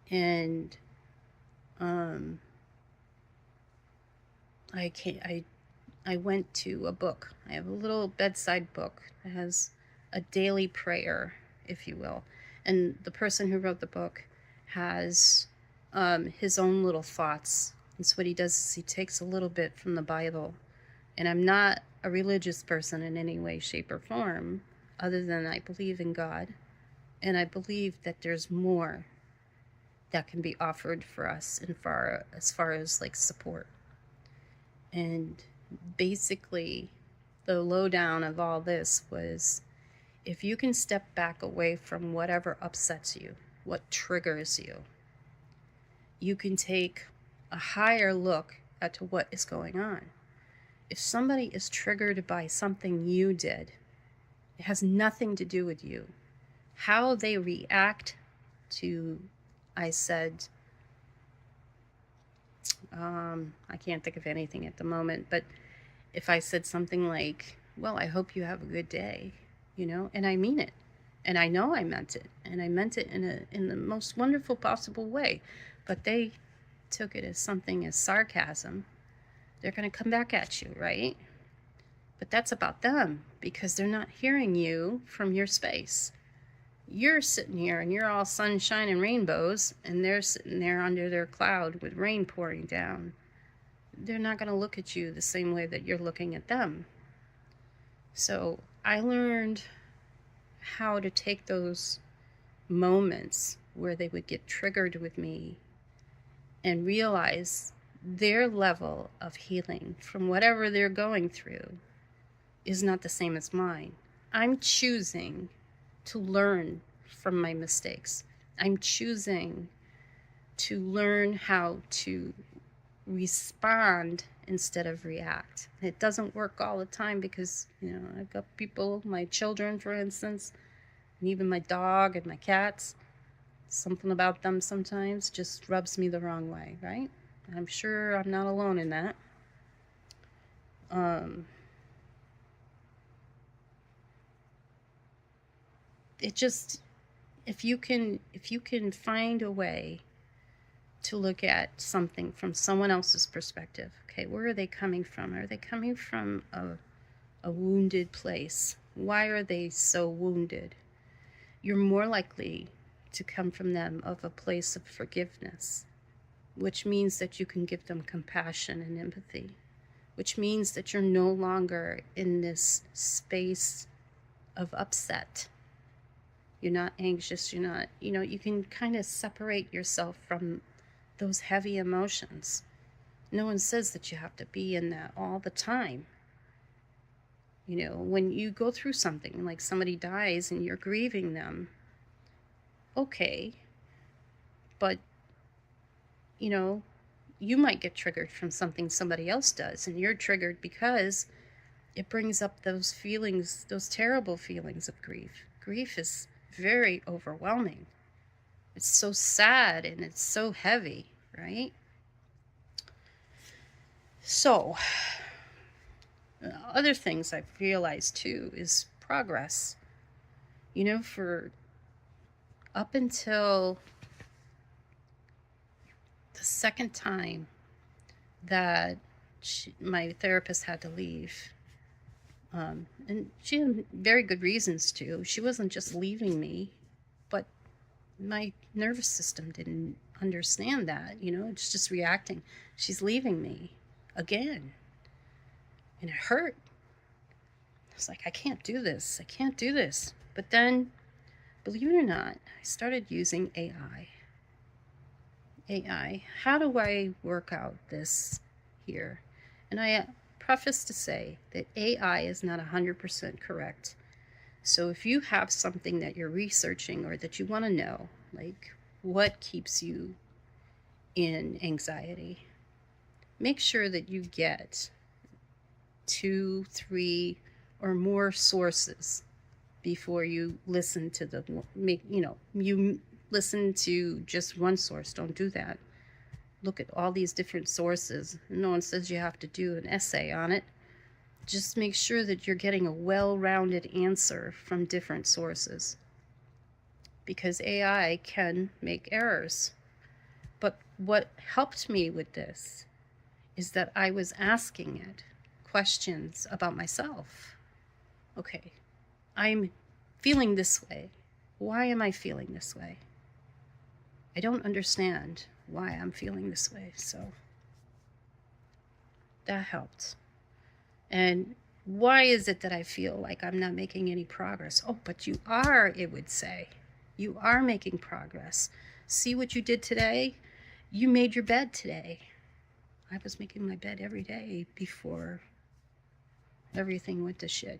And I went to a book. I have a little bedside book that has a daily prayer, if you will. And the person who wrote the book has his own little thoughts. And so what he does is he takes a little bit from the Bible. And I'm not a religious person in any way, shape, or form, other than I believe in God. And I believe that there's more that can be offered for us as far as like support. And basically, the lowdown of all this was, if you can step back away from whatever upsets you, what triggers you, you can take a higher look at what is going on. If somebody is triggered by something you did, it has nothing to do with you. How they react to, I said, I can't think of anything at the moment, but if I said something like, well, I hope you have a good day, and I mean it, and I know I meant it, and I meant it in the most wonderful possible way, but they took it as something as sarcasm, they're going to come back at you, right? But that's about them, because they're not hearing you from your space. You're sitting here and you're all sunshine and rainbows, and they're sitting there under their cloud with rain pouring down. They're not going to look at you the same way that you're looking at them. So I learned how to take those moments where they would get triggered with me and realize their level of healing from whatever they're going through is not the same as mine. I'm choosing to learn from my mistakes. I'm choosing to learn how to respond instead of react. It doesn't work all the time because, I've got people, my children, for instance, and even my dog and my cats, something about them sometimes just rubs me the wrong way, right? I'm sure I'm not alone in that. It just, if you can find a way to look at something from someone else's perspective, okay, where are they coming from? Are they coming from a wounded place? Why are they so wounded? You're more likely to come from them of a place of forgiveness, which means that you can give them compassion and empathy, which means that you're no longer in this space of upset. You're not anxious, you're not, you can kind of separate yourself from those heavy emotions. No one says that you have to be in that all the time. When you go through something like somebody dies and you're grieving them, okay, but you might get triggered from something somebody else does, and you're triggered because it brings up those feelings, those terrible feelings of grief. Grief is very overwhelming. It's so sad and it's so heavy, right? So, other things I've realized too is progress. For up until the second time that my therapist had to leave, and she had very good reasons to. She wasn't just leaving me, but my nervous system didn't understand that. It's just reacting. She's leaving me again. And it hurt. It's like, I can't do this. I can't do this. But then, believe it or not, I started using AI. How do I work out this here? And I preface to say that AI is not 100% correct. So if you have something that you're researching or that you want to know, like what keeps you in anxiety, make sure that you get 2, 3, or more sources before you listen to you listen to just one source. Don't do that. Look at all these different sources. No one says you have to do an essay on it. Just make sure that you're getting a well-rounded answer from different sources, because AI can make errors. But what helped me with this is that I was asking it questions about myself. Okay, I'm feeling this way. Why am I feeling this way? I don't understand why I'm feeling this way. So that helped. And why is it that I feel like I'm not making any progress? Oh, but you are, it would say. You are making progress. See what you did today? You made your bed today. I was making my bed every day before everything went to shit,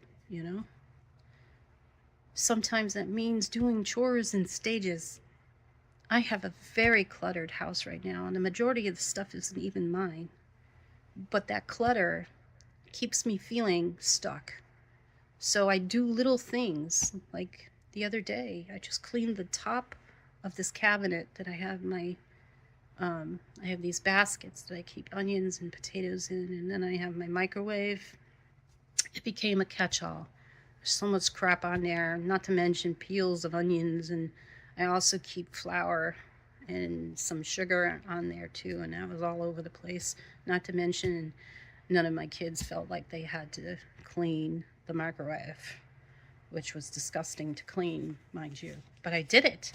Sometimes that means doing chores in stages. I have a very cluttered house right now, and the majority of the stuff isn't even mine. But that clutter keeps me feeling stuck. So I do little things. Like the other day, I just cleaned the top of this cabinet that I have I have these baskets that I keep onions and potatoes in, and then I have my microwave. It became a catch-all. There's so much crap on there, not to mention peels of onions, and I also keep flour and some sugar on there too, and that was all over the place. Not to mention none of my kids felt like they had to clean the microwave, which was disgusting to clean, mind you. But I did it.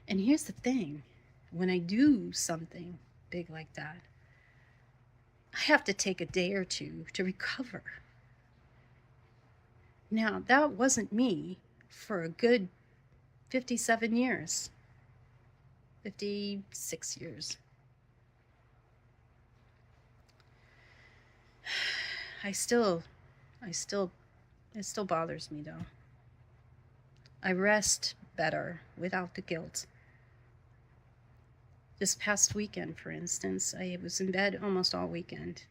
And here's the thing. When I do something big like that, I have to take a day or two to recover. Now, that wasn't me for a good 57 years, 56 years. It still bothers me though. I rest better without the guilt. This past weekend, for instance, I was in bed almost all weekend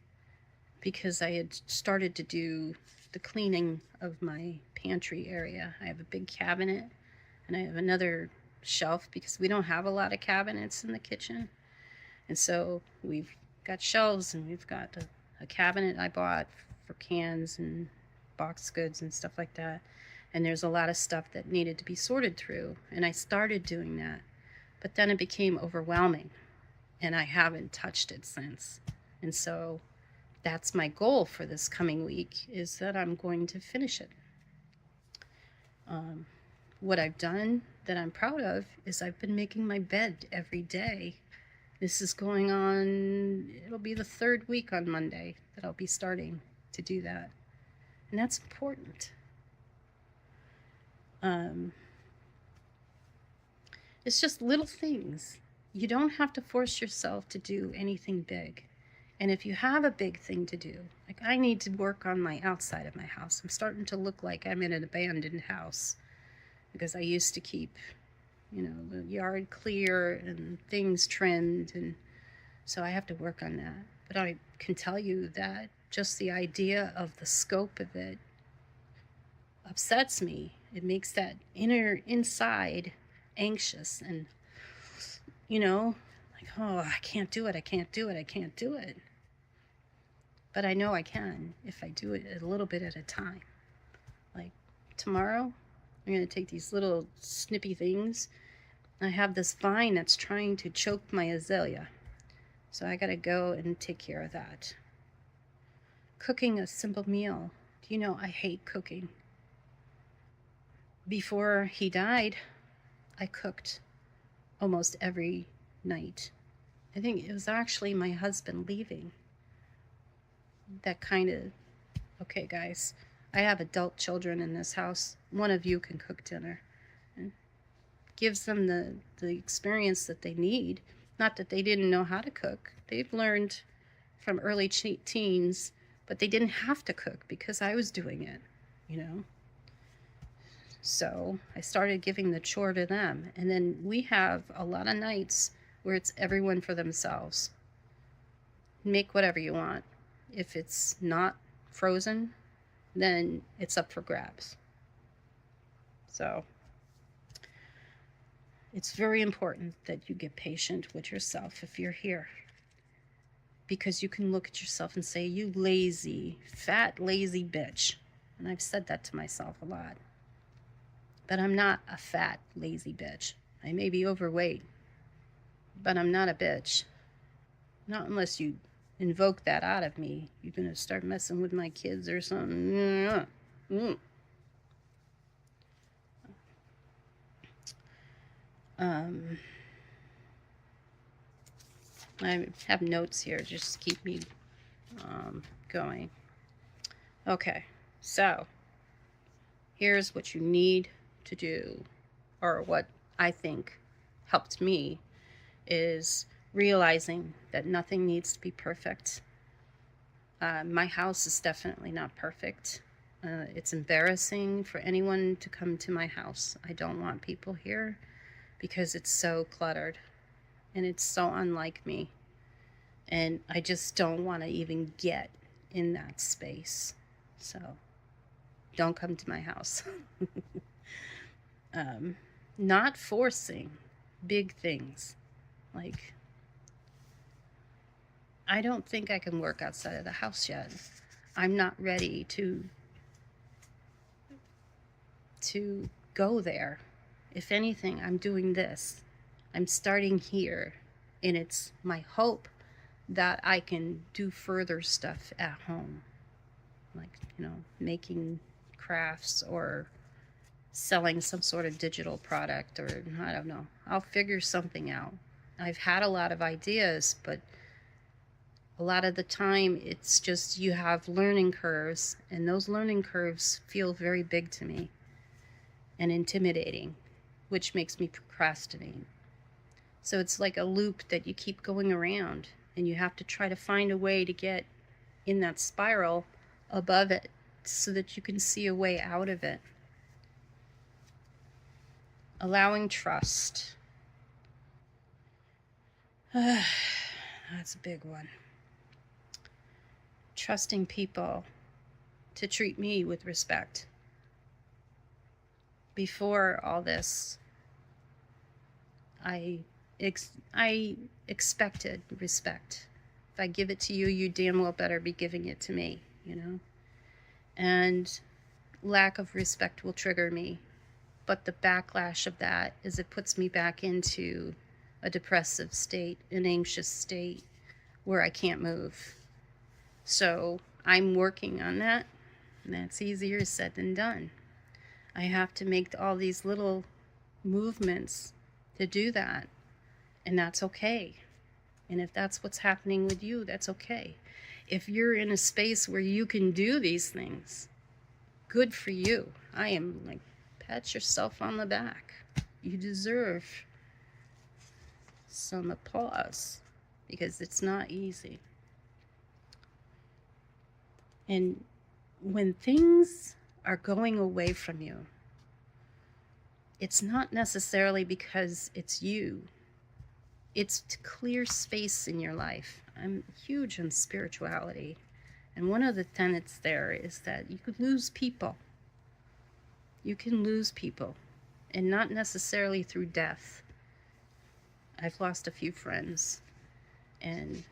because I had started to do the cleaning of my pantry area. I have a big cabinet and I have another shelf because we don't have a lot of cabinets in the kitchen. And so we've got shelves and we've got a cabinet I bought for cans and box goods and stuff like that. And there's a lot of stuff that needed to be sorted through. And I started doing that. But then it became overwhelming. And I haven't touched it since. And so that's my goal for this coming week, is that I'm going to finish it. What I've done that I'm proud of is I've been making my bed every day. This is going on, it'll be the 3rd week on Monday that I'll be starting to do that. And that's important. It's just little things. You don't have to force yourself to do anything big. And if you have a big thing to do, like I need to work on my outside of my house. I'm starting to look like I'm in an abandoned house because I used to keep, the yard clear and things trimmed. And so I have to work on that. But I can tell you that just the idea of the scope of it upsets me. It makes that inside anxious and, like, oh, I can't do it. But I know I can if I do it a little bit at a time. Like tomorrow, I'm going to take these little snippy things. I have this vine that's trying to choke my azalea. So I got to go and take care of that. Cooking a simple meal. Do you know I hate cooking? Before he died, I cooked almost every night. I think it was actually my husband leaving that kind of, okay guys, I have adult children in this house. One of you can cook dinner. And gives them the experience that they need. Not that they didn't know how to cook. They've learned from early teens, but they didn't have to cook because I was doing it, So I started giving the chore to them. And then we have a lot of nights where it's everyone for themselves. Make whatever you want. If it's not frozen, then it's up for grabs. So it's very important that you get patient with yourself if you're here. Because you can look at yourself and say, you lazy, fat, lazy bitch. And I've said that to myself a lot. But I'm not a fat, lazy bitch. I may be overweight, but I'm not a bitch. Not unless you invoke that out of me. You're going to start messing with my kids or something. I have notes here just to keep me going. Okay, so here's what you need to do, or what I think helped me, is realizing that nothing needs to be perfect. My house is definitely not perfect. It's embarrassing for anyone to come to my house. I don't want people here because it's so cluttered and it's so unlike me. And I just don't want to even get in that space. So don't come to my house. Not forcing big things. Like, I don't think I can work outside of the house yet. I'm not ready to go there. If anything, I'm doing this. I'm starting here, and it's my hope that I can do further stuff at home, like, making crafts or selling some sort of digital product, or I don't know. I'll figure something out. I've had a lot of ideas, but a lot of the time it's just you have learning curves, and those learning curves feel very big to me and intimidating, which makes me procrastinate. So it's like a loop that you keep going around, and you have to try to find a way to get in that spiral above it so that you can see a way out of it. Allowing trust. That's a big one. Trusting people to treat me with respect. Before all this, I expected respect. If I give it to you, you damn well better be giving it to me, And lack of respect will trigger me. But the backlash of that is it puts me back into a depressive state, an anxious state where I can't move. So I'm working on that, and that's easier said than done. I have to make all these little movements to do that, and that's okay. And if that's what's happening with you, that's okay. If you're in a space where you can do these things, good for you. I am like, pat yourself on the back. You deserve some applause, because it's not easy. And when things are going away from you, it's not necessarily because it's you. It's to clear space in your life. I'm huge on spirituality. And one of the tenets there is that you could lose people. You can lose people, and not necessarily through death. I've lost a few friends, and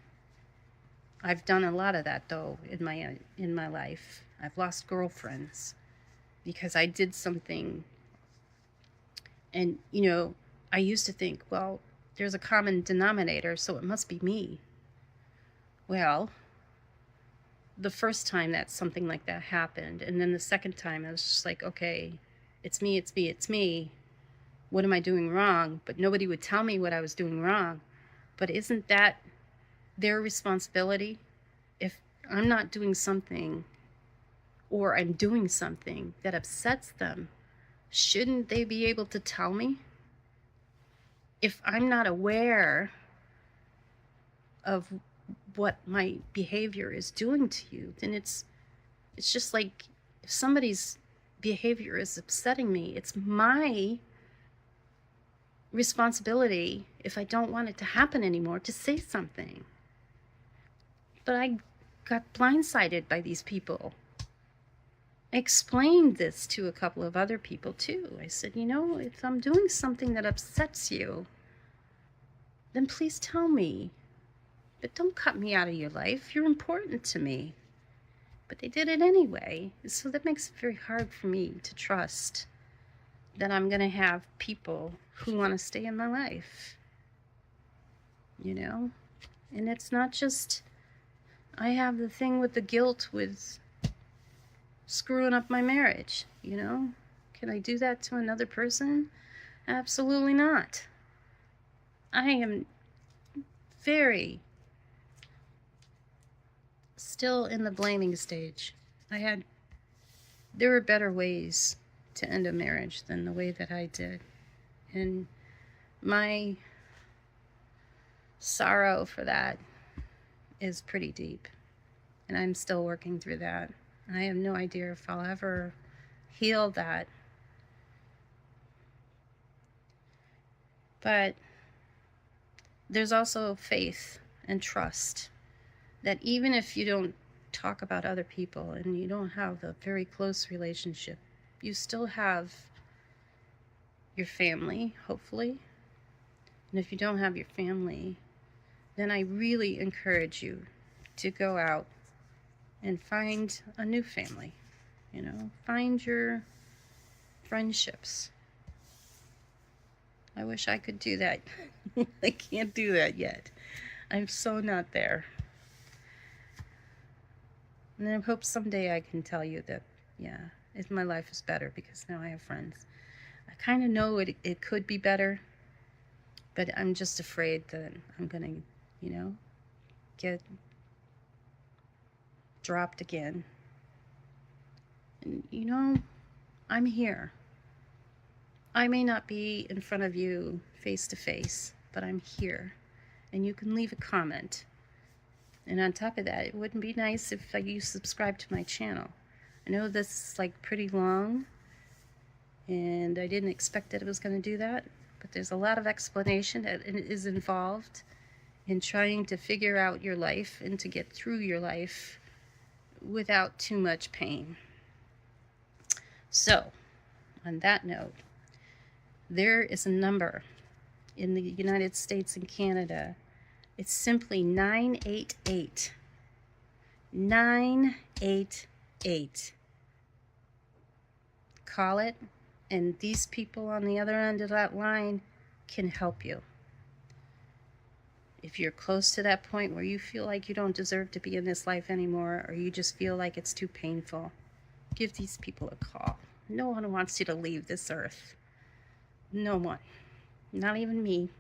I've done a lot of that though in my life. I've lost girlfriends because I did something, and I used to think, well, there's a common denominator, so it must be me. Well, the first time that something like that happened, and then the second time I was just like, okay, it's me, it's me, it's me. What am I doing wrong? But nobody would tell me what I was doing wrong. But isn't that their responsibility? If I'm not doing something, or I'm doing something that upsets them, shouldn't they be able to tell me? If I'm not aware of what my behavior is doing to you, then it's just like, if somebody's behavior is upsetting me, it's my responsibility, if I don't want it to happen anymore, to say something. But I got blindsided by these people. I explained this to a couple of other people too. I said, if I'm doing something that upsets you, then please tell me. But don't cut me out of your life. You're important to me. But they did it anyway. So that makes it very hard for me to trust that I'm going to have people who want to stay in my life. And it's not just, I have the thing with the guilt with screwing up my marriage, Can I do that to another person? Absolutely not. I am very still in the blaming stage. There were better ways to end a marriage than the way that I did. And my sorrow for that is pretty deep. And I'm still working through that. I have no idea if I'll ever heal that. But there's also faith and trust that even if you don't talk about other people and you don't have a very close relationship, you still have your family, hopefully. And if you don't have your family, then I really encourage you to go out and find a new family. Find your friendships. I wish I could do that. I can't do that yet. I'm so not there. And I hope someday I can tell you that, yeah, my life is better because now I have friends. I kind of know it could be better, but I'm just afraid that I'm going to, get dropped again. And, I'm here. I may not be in front of you face to face, but I'm here. And you can leave a comment. And on top of that, it wouldn't be nice if you subscribe to my channel. I know this is like pretty long, and I didn't expect that it was going to do that, but there's a lot of explanation that is involved in trying to figure out your life and to get through your life without too much pain. So, on that note, there is a number in the United States and Canada. It's simply 988. 988. Call it, and these people on the other end of that line can help you. If you're close to that point where you feel like you don't deserve to be in this life anymore, or you just feel like it's too painful, give these people a call. No one wants you to leave this earth. No one. Not even me.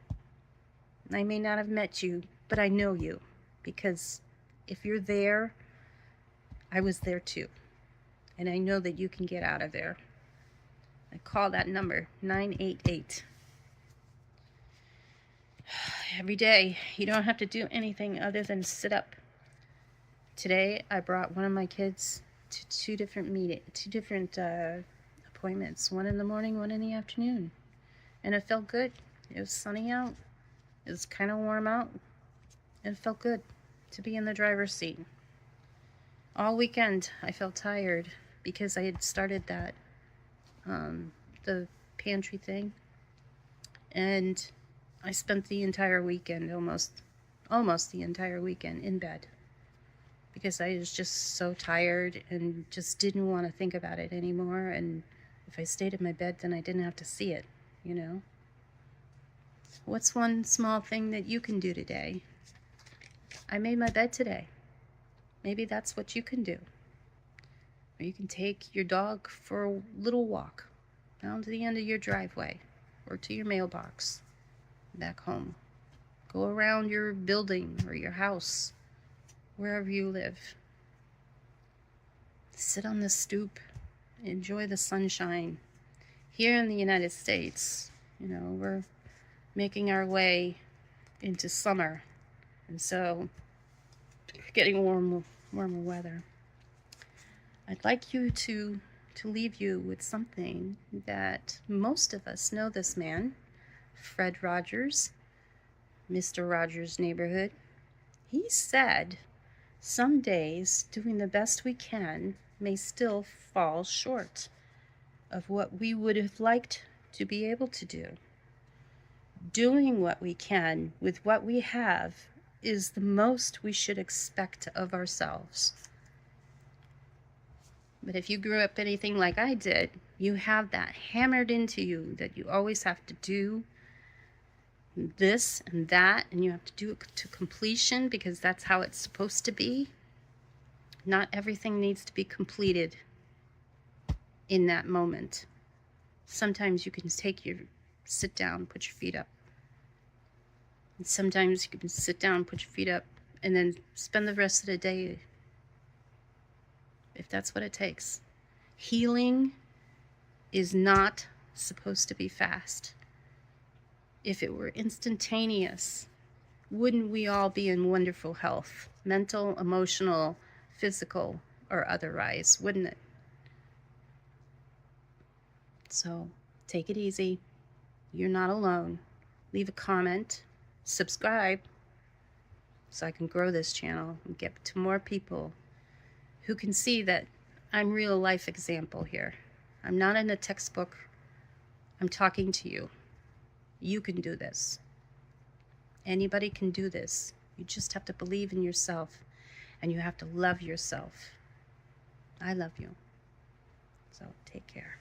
I may not have met you, but I know you, because if you're there, I was there too. And I know that you can get out of there. I call that number 988. Every day, you don't have to do anything other than sit up. Today, I brought one of my kids to two different appointments. One in the morning, one in the afternoon. And it felt good. It was sunny out. It was kind of warm out. It felt good to be in the driver's seat. All weekend, I felt tired because I had started that, the pantry thing. And I spent the entire weekend, almost the entire weekend in bed, because I was just so tired and just didn't want to think about it anymore. And if I stayed in my bed, then I didn't have to see it, What's one small thing that you can do today? I made my bed today. Maybe that's what you can do. Or you can take your dog for a little walk down to the end of your driveway or to your mailbox back home. Go around your building or your house, wherever you live. Sit on the stoop, enjoy the sunshine. Here in the United States, we're making our way into summer, and so getting warmer weather. I'd like to leave you with something that most of us know. This man, Fred Rogers, Mr. Rogers' Neighborhood, he said, "Some days doing the best we can may still fall short of what we would have liked to be able to do. Doing what we can with what we have is the most we should expect of ourselves." But if you grew up anything like I did, you have that hammered into you that you always have to do this and that, and you have to do it to completion because that's how it's supposed to be. Not everything needs to be completed in that moment. Sometimes you can sit down, put your feet up. And sometimes you can sit down, put your feet up, and then spend the rest of the day, if that's what it takes. Healing is not supposed to be fast. If it were instantaneous, wouldn't we all be in wonderful health? Mental, emotional, physical, or otherwise, wouldn't it? So, take it easy. You're not alone. Leave a comment. Subscribe so I can grow this channel and get to more people who can see that I'm real life example here. I'm not in a textbook. I'm talking to you. You can do this. Anybody can do this. You just have to believe in yourself, and you have to love yourself. I love you. So take care.